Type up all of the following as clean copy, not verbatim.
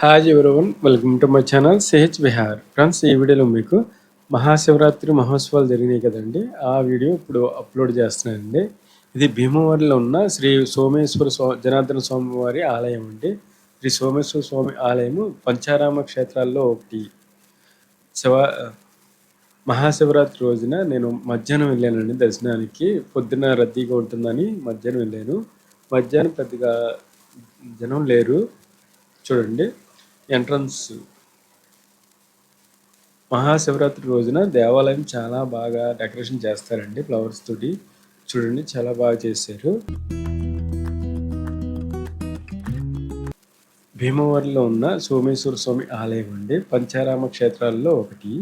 Hi everyone, welcome to my channel CH Vihar. Friends, ఈ వీడియోలో మీకు మహాశివరాత్రి మహోత్సవాలు జరిగినాయి కదండి, ఆ వీడియో ఇప్పుడు అప్లోడ్ చేస్తున్నానండి. ఇది భీమవరంలో ఉన్న శ్రీ సోమేశ్వర జనార్దన స్వామి వారి ఆలయం అండి. శ్రీ సోమేశ్వర స్వామి ఆలయము పంచారామ క్షేత్రాల్లో ఒకటి. మహాశివరాత్రి రోజున నేను మధ్యాహ్నం వెళ్ళానండి దర్శనానికి. పొద్దున రద్దీగా ఉంటుందని మధ్యాహ్నం వెళ్ళాను. మధ్యాహ్నం పెద్దగా జనం లేరు. చూడండి, ఎంట్రన్స్. మహాశివరాత్రి రోజున దేవాలయం చాలా బాగా డెకరేషన్ చేస్తారండి ఫ్లవర్స్ తోటి. చూడండి, చాలా బాగా చేశారు. భీమవరంలో ఉన్న సోమేశ్వర స్వామి ఆలయం అండి, పంచారామ క్షేత్రాల్లో ఒకటి.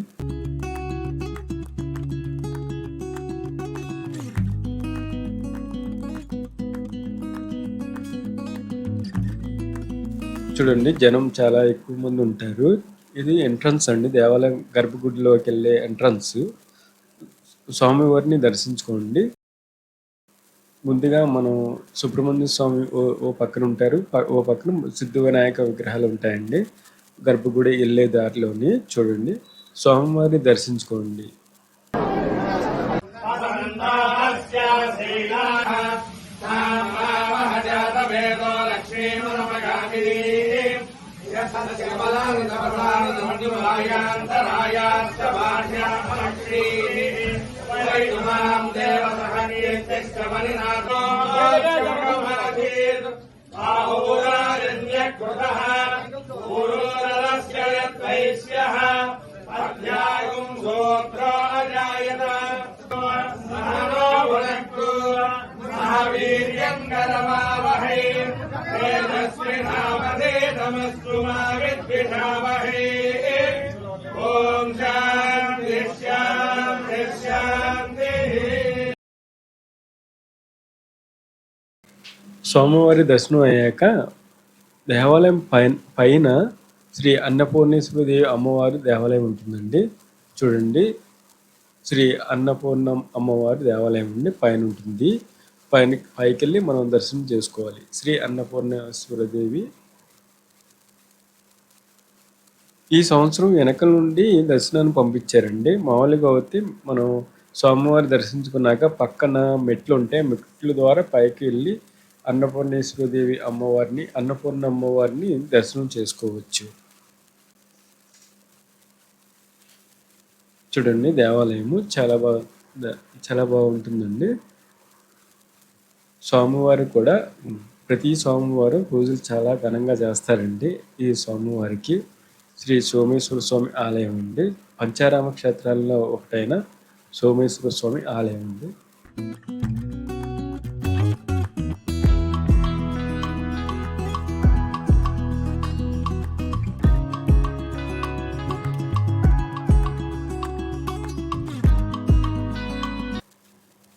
చూడండి, జనం చాలా ఎక్కువ మంది ఉంటారు. ఇది ఎంట్రన్స్ అండి, దేవాలయం గర్భగుడిలోకి వెళ్ళే ఎంట్రన్స్. స్వామివారిని దర్శించుకోండి. ముందుగా మనం సుబ్రహ్మణ్య స్వామి ఓ పక్కన ఉంటారు, ఓ పక్కన సిద్ధి వినాయక విగ్రహాలు ఉంటాయండి. గర్భగుడి వెళ్ళే దారిలోని చూడండి, స్వామివారిని దర్శించుకోండి. స్వామివారి దర్శనం అయ్యాక దేవాలయం పైన శ్రీ అన్నపూర్ణేశ్వరిదేవి అమ్మవారి దేవాలయం ఉంటుందండి. చూడండి, శ్రీ అన్నపూర్ణ అమ్మవారి దేవాలయం అండి, పైన ఉంటుంది. పైకి వెళ్ళి మనం దర్శనం చేసుకోవాలి. శ్రీ అన్నపూర్ణేశ్వరదేవి ఈ సంవత్సరం వెనక నుండి దర్శనాన్ని పంపించారండి. మామూలుగా అయితే మనం స్వామివారి దర్శించుకున్నాక పక్కన మెట్లు ఉంటాయి, మెట్ల ద్వారా పైకి వెళ్ళి అన్నపూర్ణేశ్వరదేవి అమ్మవారిని, అన్నపూర్ణ అమ్మవారిని దర్శనం చేసుకోవచ్చు. చూడండి, దేవాలయము చాలా బాగుంటుందండి. స్వామివారు కూడా ప్రతి సోమవారం పూజలు చాలా ఘనంగా చేస్తారండి. ఈ స్వామివారికి శ్రీ సోమేశ్వర స్వామి ఆలయం అండి, పంచారామ క్షేత్రాల్లో ఒకటైన సోమేశ్వర స్వామి ఆలయం అండి.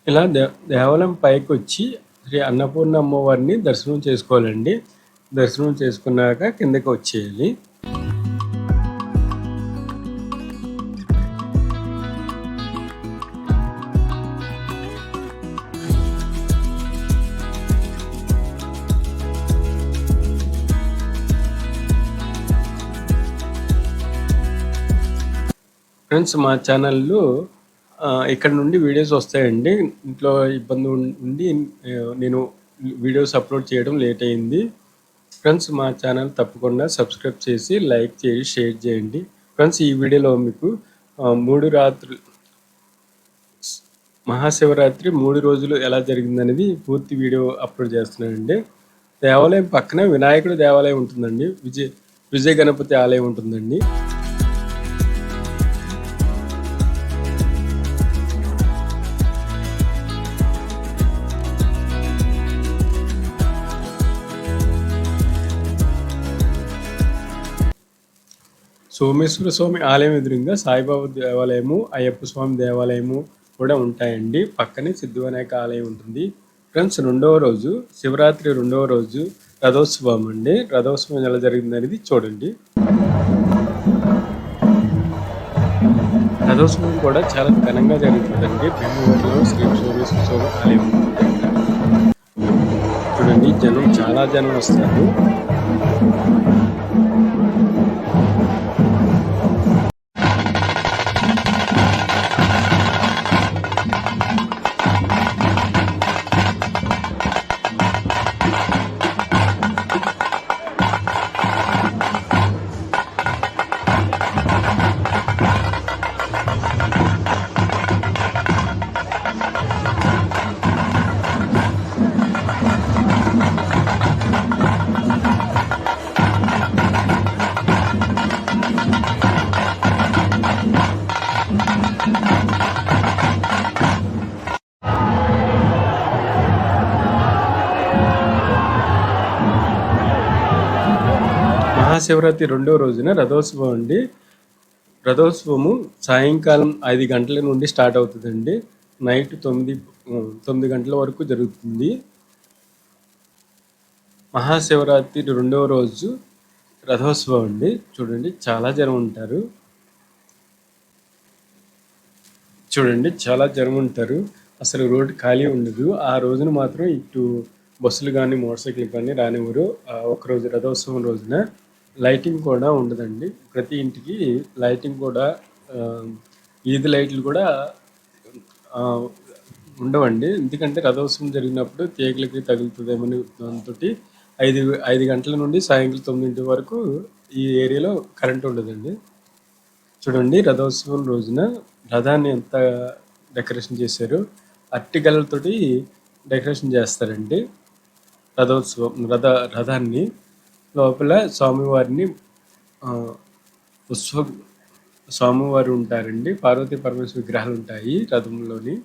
ఇలా దేవాలయం పైకి వచ్చి శ్రీ అన్నపూర్ణ అమ్మవారిని దర్శనం చేసుకోవాలండి. దర్శనం చేసుకున్నాక కిందకి వచ్చేయాలి. ఫ్రెండ్స్, మా ఛానల్లో ఇక్కడ నుండి వీడియోస్ వస్తాయండి. ఇంట్లో ఇబ్బంది ఉండి నేను వీడియోస్ అప్లోడ్ చేయడం లేట్ అయింది. ఫ్రెండ్స్, మా ఛానల్ తప్పకుండా సబ్స్క్రైబ్ చేసి లైక్ చేసి షేర్ చేయండి. ఫ్రెండ్స్, ఈ వీడియోలో మీకు 3 రాత్రులు మహాశివరాత్రి 3 రోజులు ఎలా జరిగిందనేది పూర్తి వీడియో అప్లోడ్ చేస్తున్నానండి. దేవాలయం పక్కన వినాయకుడి దేవాలయం ఉంటుందండి, విజయ గణపతి ఆలయం ఉంటుందండి. సోమేశ్వర స్వామి ఆలయం ఎదురుగా సాయిబాబా దేవాలయము, అయ్యప్ప స్వామి దేవాలయము కూడా ఉంటాయండి. పక్కనే సిద్ధి వినాయక ఆలయం ఉంటుంది. ఫ్రెండ్స్, రెండవ రోజు శివరాత్రి రెండవ రోజు రథోత్సవం అండి. రథోత్సవం ఎలా జరిగింది అనేది చూడండి. రథోత్సవం కూడా చాలా ఘనంగా జరుగుతుందండి. భీమవరంలో శ్రీ సోమేశ్వర స్వామి ఆలయం ఉంటుంది. చూడండి, జనం చాలా జనం వస్తారు. మహాశివరాత్రి రెండవ రోజున రథోత్సవం అండి. రథోత్సవము సాయంకాలం 5 గంటల నుండి స్టార్ట్ అవుతుందండి. నైట్ 9 గంటల వరకు జరుగుతుంది. మహాశివరాత్రి రెండవ రోజు రథోత్సవం అండి. చూడండి చాలా జనం ఉంటారు. అసలు రోడ్డు ఖాళీ ఉండదు. ఆ రోజున మాత్రం ఇటు బస్సులు కానీ మోటార్ సైకిల్ కానీ రానివ్వరు. ఒకరోజు రథోత్సవం రోజున లైటింగ్ కూడా ఉండదండి. ప్రతి ఇంటికి లైటింగ్ కూడా ఈది లైట్లు కూడా ఉండవండి. ఎందుకంటే రథోత్సవం జరిగినప్పుడు తీగలకి తగులుతుందేమని దాంతో 5 గంటల నుండి సాయంత్రం 9 వరకు ఈ ఏరియాలో కరెంట్ ఉండదండి. చూడండి రథోత్సవం రోజున రథాన్ని ఎంత డెకరేషన్ చేశారు. అరటిగలతోటి డెకరేషన్ చేస్తారండి. రథాన్ని లోపల స్వామివారిని స్వామివారు ఉంటారండి. పార్వతీ పరమేశ్వర విగ్రహాలు ఉంటాయి రథంలోని.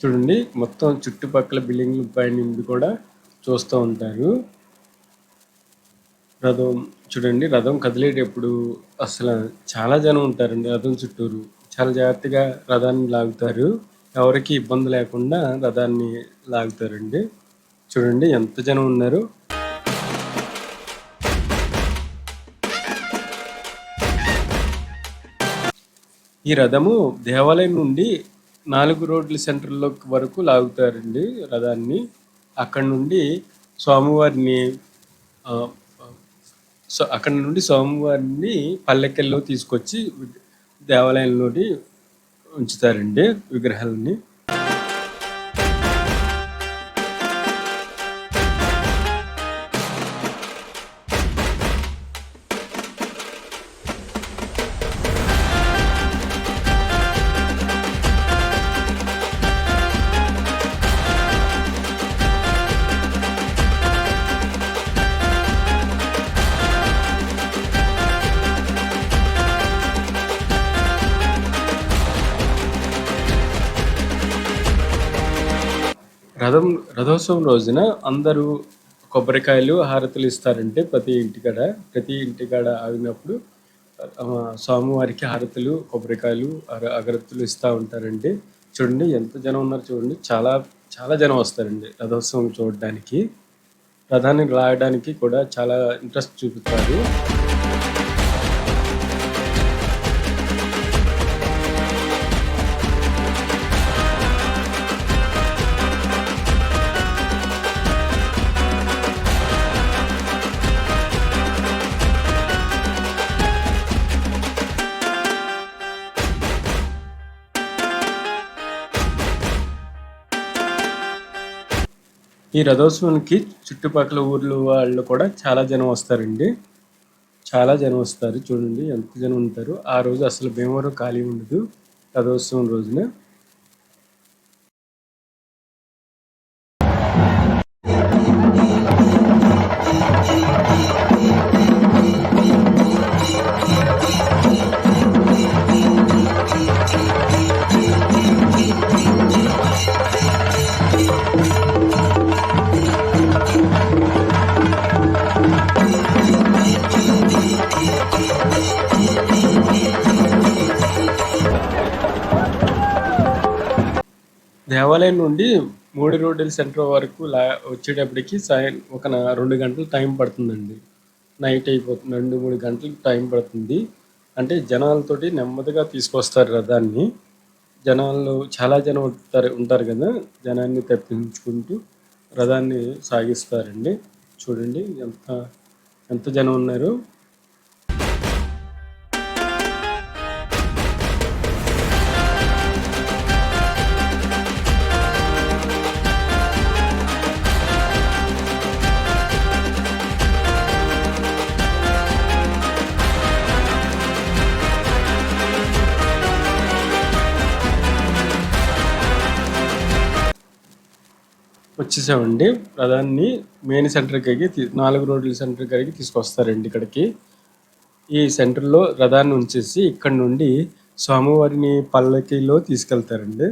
చూడండి మొత్తం చుట్టుపక్కల బిల్డింగ్ల పైన కూడా చూస్తూ ఉంటారు. రథం కదిలేటప్పుడు అసలు చాలా జనం ఉంటారండి. రథం చుట్టూరు చాలా జాగ్రత్తగా రథాన్ని లాగుతారు. ఎవరికి ఇబ్బంది లేకుండా రథాన్ని లాగుతారండి. చూడండి ఎంత జనం ఉన్నారు. ఈ రథము దేవాలయం నుండి 4 రోడ్ల సెంటర్లో వరకు లాగుతారండి రథాన్ని. అక్కడ నుండి స్వామివారిని పల్లెకెల్లో తీసుకొచ్చి దేవాలయంలోని ఉంచుతారండి విగ్రహాలని. రథోత్సవం రోజున అందరూ కొబ్బరికాయలు హారతులు ఇస్తారంటే ప్రతి ఇంటికాడ ఆగినప్పుడు స్వామివారికి హారతులు కొబ్బరికాయలు అగరత్తులు ఇస్తూ ఉంటారండి. చూడండి ఎంత జనం ఉన్నారు. చూడండి చాలా చాలా జనం వస్తారండి రథోత్సవం చూడడానికి. రథాన్ని లాగడానికి కూడా చాలా ఇంట్రెస్ట్ చూపుతారు. ఈ రథోత్సవానికి చుట్టుపక్కల ఊర్ల వాళ్ళు కూడా చాలా జనం వస్తారండి. చాలా జనం వస్తారు. చూడండి ఎంత జనం ఉంటారు. ఆ రోజు అసలు భీమవరం ఖాళీ ఉండదు రథోత్సవం రోజున. దేవాలయం నుండి 3 రోడ్ల సెంటర్ వరకు వచ్చేటప్పటికి ఒక 2 గంటలు టైం పడుతుందండి. నైట్ అయిపోతుంది. 2-3 గంటలు టైం పడుతుంది. అంటే జనాలతోటి నెమ్మదిగా తీసుకొస్తారు రథాన్ని. జనాలు చాలా జనం ఉంటారు కదా, జనాన్ని తప్పించుకుంటూ రథాన్ని సాగిస్తారండి. చూడండి ఎంత జనం ఉన్నారు. వచ్చేసామండి. రథాన్ని మెయిన్ సెంటర్‌కి 4 రోడ్ల సెంటర్ కాడికి తీసుకొస్తారండి ఇక్కడికి. ఈ సెంటర్‌లో రథాన్ని ఉంచేసి ఇక్కడి నుండి స్వామివారిని పల్లకీలో తీసుకెళ్తారండి.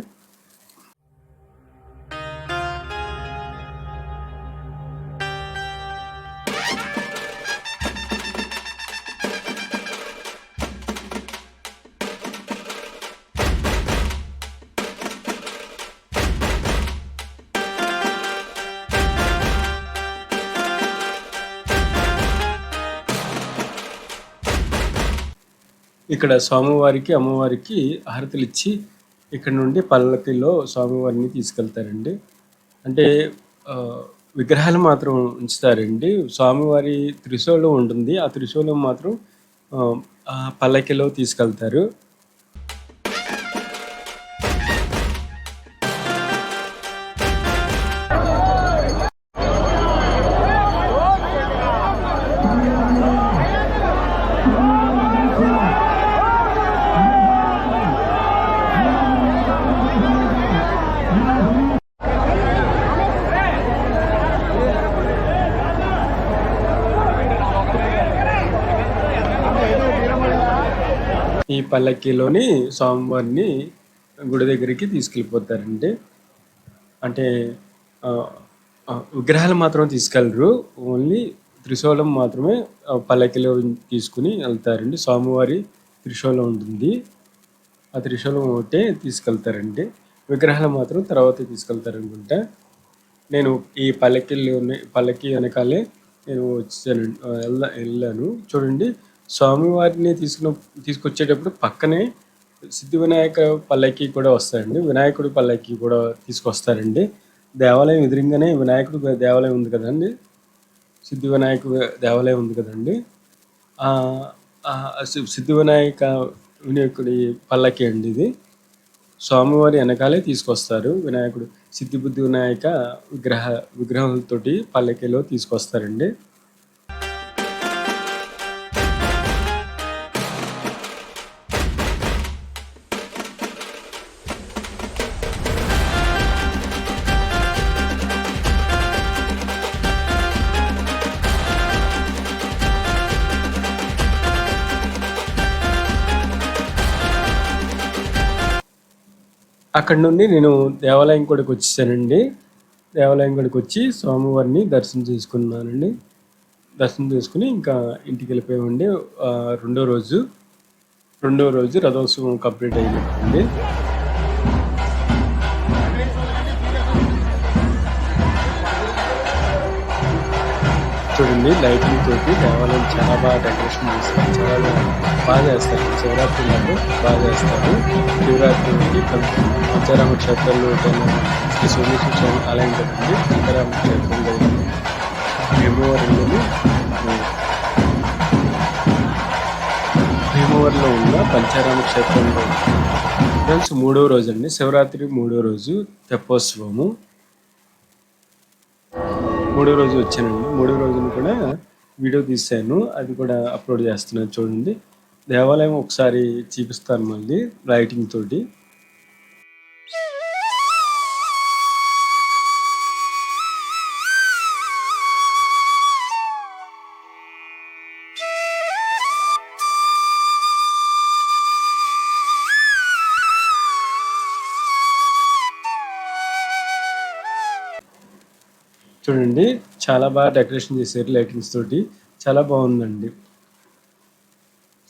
ఇక్కడ స్వామివారికి, అమ్మవారికి హారతులిచ్చి ఇక్కడి నుండి పల్లకిలో స్వామివారిని తీసుకెళ్తారండి. అంటే విగ్రహాలు మాత్రం ఉంచుతారండి. స్వామివారి త్రిశూలం ఉంటుంది. ఆ త్రిశూలం మాత్రం ఆ పల్లకిలో తీసుకెళ్తారు. ఈ పల్లకీలోని స్వామివారిని గుడి దగ్గరికి తీసుకెళ్ళిపోతారండి. అంటే విగ్రహాలు మాత్రం తీసుకెళ్ళరు. ఓన్లీ త్రిశూలం మాత్రమే పల్లకీలో తీసుకుని వెళ్తారండి. స్వామివారి త్రిశూలం ఉంటుంది. ఆ త్రిశూలం ఒకటే తీసుకెళ్తారండి. విగ్రహాలు మాత్రం తర్వాత తీసుకెళ్తారనుకుంటా. నేను ఈ పల్లకి వెనకాలే నేను వచ్చానండి. వెళ్ళాను. చూడండి, స్వామివారిని తీసుకొచ్చేటప్పుడు పక్కనే సిద్ధి వినాయక పల్లకి కూడా వస్తాయండి. వినాయకుడి పల్లకి కూడా తీసుకొస్తారండి. దేవాలయం ఎదురుగానే వినాయకుడి దేవాలయం ఉంది కదండి. సిద్ధి వినాయక దేవాలయం ఉంది కదండి. సిద్ధి వినాయకుడి పల్లకి అండి ఇది. స్వామివారి వెనకాలే తీసుకొస్తారు. వినాయకుడు సిద్ధిబుద్ధి వినాయక విగ్రహాలతోటి పల్లకిలో తీసుకొస్తారండి. అక్కడి నుండి నేను దేవాలయం కూడాకి వచ్చేసానండి. దేవాలయం కూడాకి వచ్చి స్వామివారిని దర్శనం చేసుకున్నానండి. దర్శనం చేసుకుని ఇంకా ఇంటికి వెళ్ళిపోయామండి. రెండో రోజు రథోత్సవం కంప్లీట్ అయినట్టుంది. చూడండి, లైటింగ్ తోటి దేవాలయం చాలా బాగా డెకరేషన్ చేస్తారు. చాలా బాగా చేస్తారు. శివరాత్రి నాడు బాగా చేస్తారు. శివరాత్రి పంచారామ క్షేత్రంలో శ్రీ సోమేశ్వర స్వామి ఆలయం కదండి. పంచారామ క్షేత్రంలో భీమవరంలో ఉన్న పంచారామ క్షేత్రంలో ఫ్రెండ్స్ 3వ రోజు అండి. శివరాత్రి 3వ రోజు తెప్పోత్సవము. 3వ రోజు వచ్చానండి. 3వ రోజున కూడా వీడియో తీశాను. అది కూడా అప్లోడ్ చేస్తున్నాను. చూడండి, దేవాలయం ఒకసారి చూపిస్తాను మళ్ళీ లైటింగ్ తోటి. చూడండి, చాలా బాగా డెకరేషన్ చేశారు లైటింగ్స్ తోటి. చాలా బాగుందండి.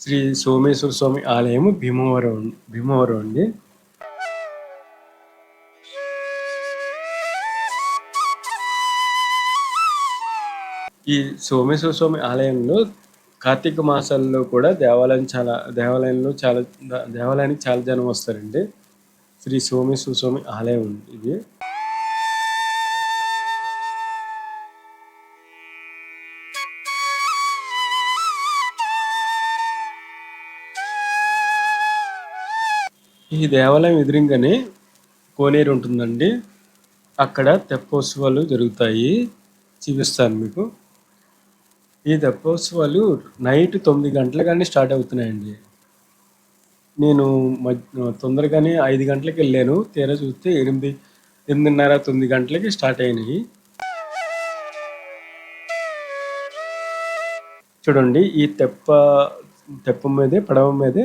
శ్రీ సోమేశ్వర స్వామి ఆలయం భీమవరం అండి. ఈ సోమేశ్వర స్వామి ఆలయంలో కార్తీక మాసాల్లో కూడా దేవాలయానికి చాలా జనం వస్తారండి. శ్రీ సోమేశ్వర స్వామి ఆలయం ఇది. ఈ దేవాలయం ఎదురుగానే కోనేరు ఉంటుందండి. అక్కడ తెప్పోత్సవాలు జరుగుతాయి. చూపిస్తాను మీకు. ఈ తెప్పోత్సవాలు నైట్ 9 గంటల కానీ స్టార్ట్ అవుతున్నాయండి. నేను తొందరగానే 5 గంటలకు వెళ్ళాను. తీరా చూస్తే 8:30, 9 గంటలకి స్టార్ట్ అయినాయి. చూడండి ఈ తెప్ప మీదే, పడవ మీదే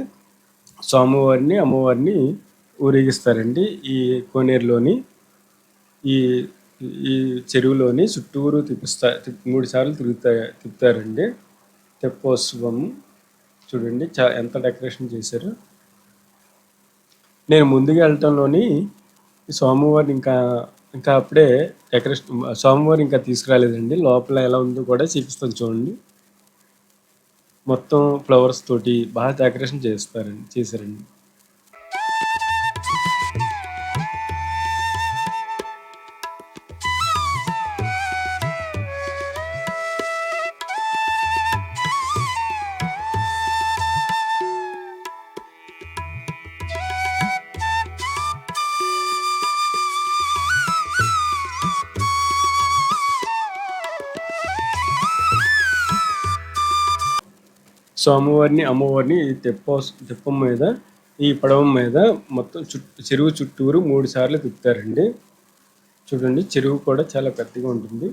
స్వామివారిని, అమ్మవారిని ఊరేగిస్తారండి. ఈ కోనేరులోని, ఈ ఈ చెరువులోని చుట్టూరు 3 సార్లు తిప్పుతారండి. తెప్పోత్సవం చూడండి ఎంత డెకరేషన్ చేశారు. నేను ముందుగా వెళ్ళటంలోని స్వామివారిని ఇంకా అప్పుడే డెకరేషన్, స్వామివారు ఇంకా తీసుకురాలేదండి. లోపల ఎలా ఉందో కూడా చూపిస్తాను చూడండి. మొత్తం ఫ్లవర్స్ తోటి బాగా డెకరేషన్ చేశారండి. స్వామివారిని, అమ్మవారిని తెప్పం మీద, ఈ పడవ మీద మొత్తం చెరువు చుట్టూరు 3 సార్లు తిప్పుతారండి. చూడండి చెరువు కూడా చాలా పెద్దగా ఉంటుంది.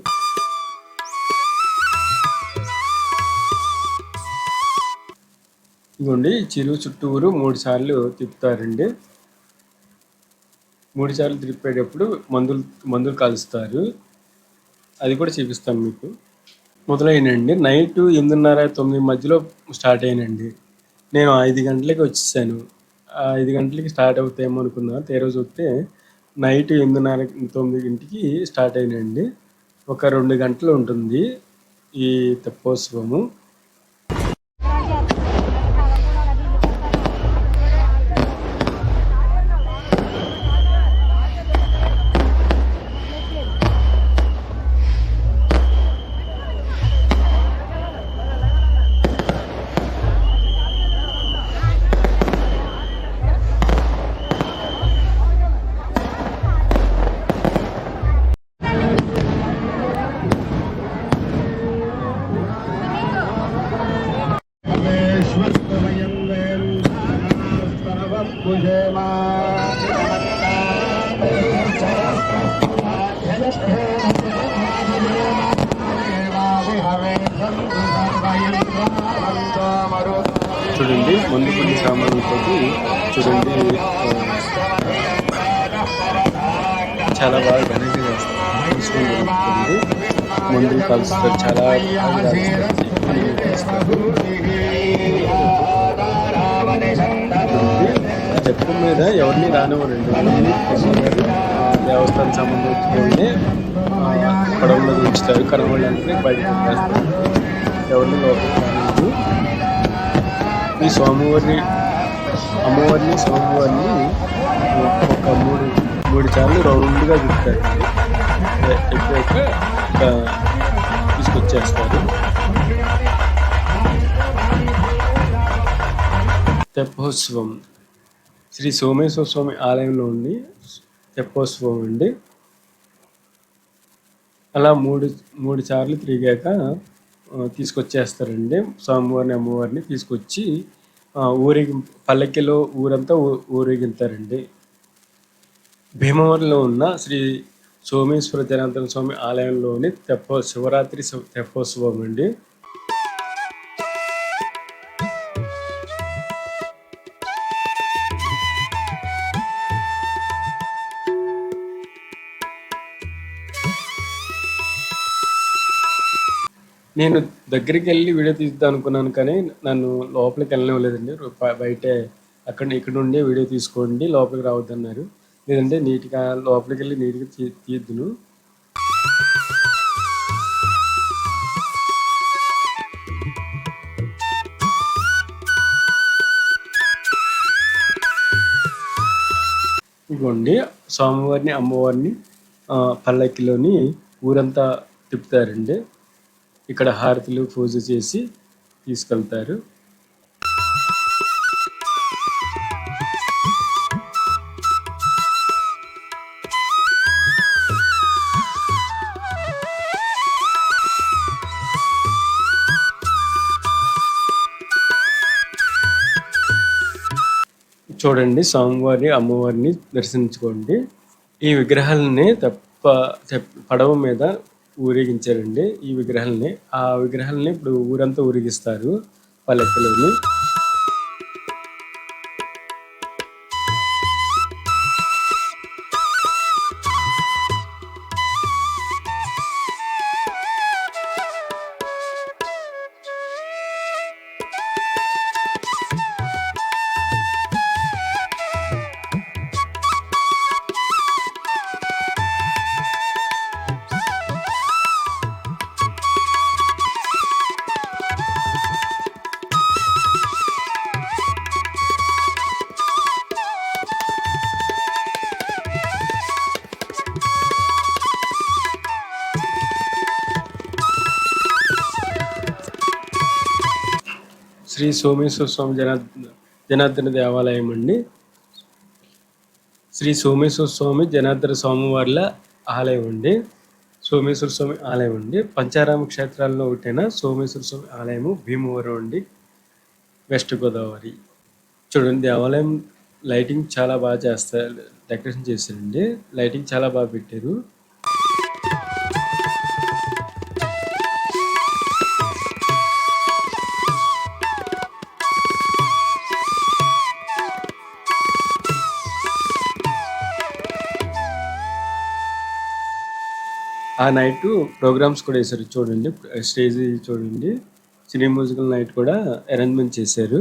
ఇదిగోండి చెరువు చుట్టూరు 3 సార్లు తిప్పుతారండి. 3 సార్లు తిప్పేటప్పుడు మందులు కాలుస్తారు. అది కూడా చూపిస్తాను మీకు. మొదలైనండి నైట్ 8:30, 9 మధ్యలో స్టార్ట్ అయినండి. నేను 5 గంటలకి వచ్చేసాను. 5 గంటలకి స్టార్ట్ అవుతాయేమో అనుకున్నా. తీరా చూస్తే నైట్ 8:30, 9కి స్టార్ట్ అయినండి. ఒక 2 గంటలు ఉంటుంది ఈ తెప్పోత్సవము. చూడండి ముందు కొన్ని సామాన్లతో చూడండి చాలా బాగా ఘనంగా చేస్తారు. మందులు కలుస్తారు, చాలా చెప్పు మీద ఎవరిని రానివ్వరండి. దేవస్థానం సంబంధించుకొని పడవలో ఉంచుతారు. కనవాళ్ళంటే బయటకు ఎవరిని లోపలికి రానివ్వరు. ఈ అమ్మవారిని స్వామివారిని ఒక మూడు సార్లు రౌండ్గా తిప్పుతారు. ఎప్పుడైతే తీసుకొచ్చేస్తారు. తెప్పోత్సవం శ్రీ సోమేశ్వర స్వామి ఆలయంలో ఉండి తెప్పోత్సవం అండి. అలా మూడు సార్లు తిరిగాక తీసుకొచ్చేస్తారండి. స్వామివారిని, అమ్మవారిని తీసుకొచ్చి పల్లకిలో ఊరంతా ఊరేగిస్తారండి. భీమవరంలో ఉన్న శ్రీ సోమేశ్వర జనార్దన స్వామి ఆలయంలోని శివరాత్రి తెప్పోత్సవం అండి. నేను దగ్గరికి వెళ్ళి వీడియో తీద్దాం అనుకున్నాను, కానీ నన్ను లోపలికి వెళ్ళనివ్వలేదండి. బయటే ఇక్కడ నుండి వీడియో తీసుకోండి, లోపలికి రావద్దన్నారు. లేదంటే నీట్గా లోపలికి వెళ్ళి నీట్గా తీద్దును. ఇదిగోండి స్వామివారిని, అమ్మవారిని పల్లకిలోని ఊరంతా తిప్పుతారండి. ఇక్కడ హారతులు పూజ చేసి తీసుకెళ్తారు. చూడండి స్వామివారిని, అమ్మవారిని దర్శించుకోండి. ఈ విగ్రహాలని పడవ మీద ఊరేగించారండి. ఈ విగ్రహాలని ఆ విగ్రహాలని ఇప్పుడు ఊరంతా ఊరేగిస్తారు పల్లెటూరులోని. శ్రీ సోమేశ్వర స్వామి జనార్దన దేవాలయం అండి. శ్రీ సోమేశ్వర స్వామి జనార్దన స్వామివార్ల ఆలయం అండి. సోమేశ్వర స్వామి ఆలయం అండి. పంచారామ క్షేత్రాల్లో ఒకటైన సోమేశ్వర స్వామి ఆలయము భీమవరం అండి, వెస్ట్ గోదావరి. చూడండి దేవాలయం లైటింగ్ చాలా బాగా చేస్తారు, డెకరేషన్ చేశారండి. లైటింగ్ చాలా బాగా పెట్టారు. ఆ నైట్ ప్రోగ్రామ్స్ కూడా వేశారు చూడండి. స్టేజ్ చూడండి, సినీ మ్యూజికల్ నైట్ కూడా అరేంజ్మెంట్ చేశారు.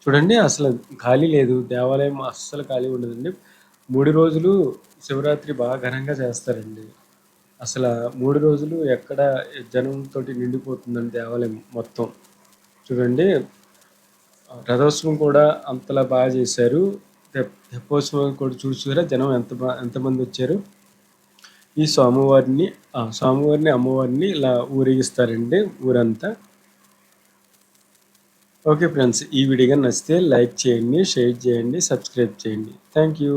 చూడండి అసలు ఖాళీ లేదు, దేవాలయం అస్సలు ఖాళీ ఉండదండి. 3 రోజులు శివరాత్రి బాగా ఘనంగా చేస్తారండి. అసలు 3 రోజులు ఎక్కడ జనంతో నిండిపోతుందండి దేవాలయం మొత్తం. చూడండి రథోత్సవం కూడా అంతలా బాగా చేశారు. తెప్పోత్సవం కూడా చూసారా జనం ఎంతమంది వచ్చారు. ఈ స్వామివారిని అమ్మవారిని ఇలా ఊరేగిస్తారండి ఊరంతా. ఓకే ఫ్రెండ్స్, ఈ వీడియో నచ్చితే లైక్ చేయండి, షేర్ చేయండి, సబ్స్క్రైబ్ చేయండి. Thank you.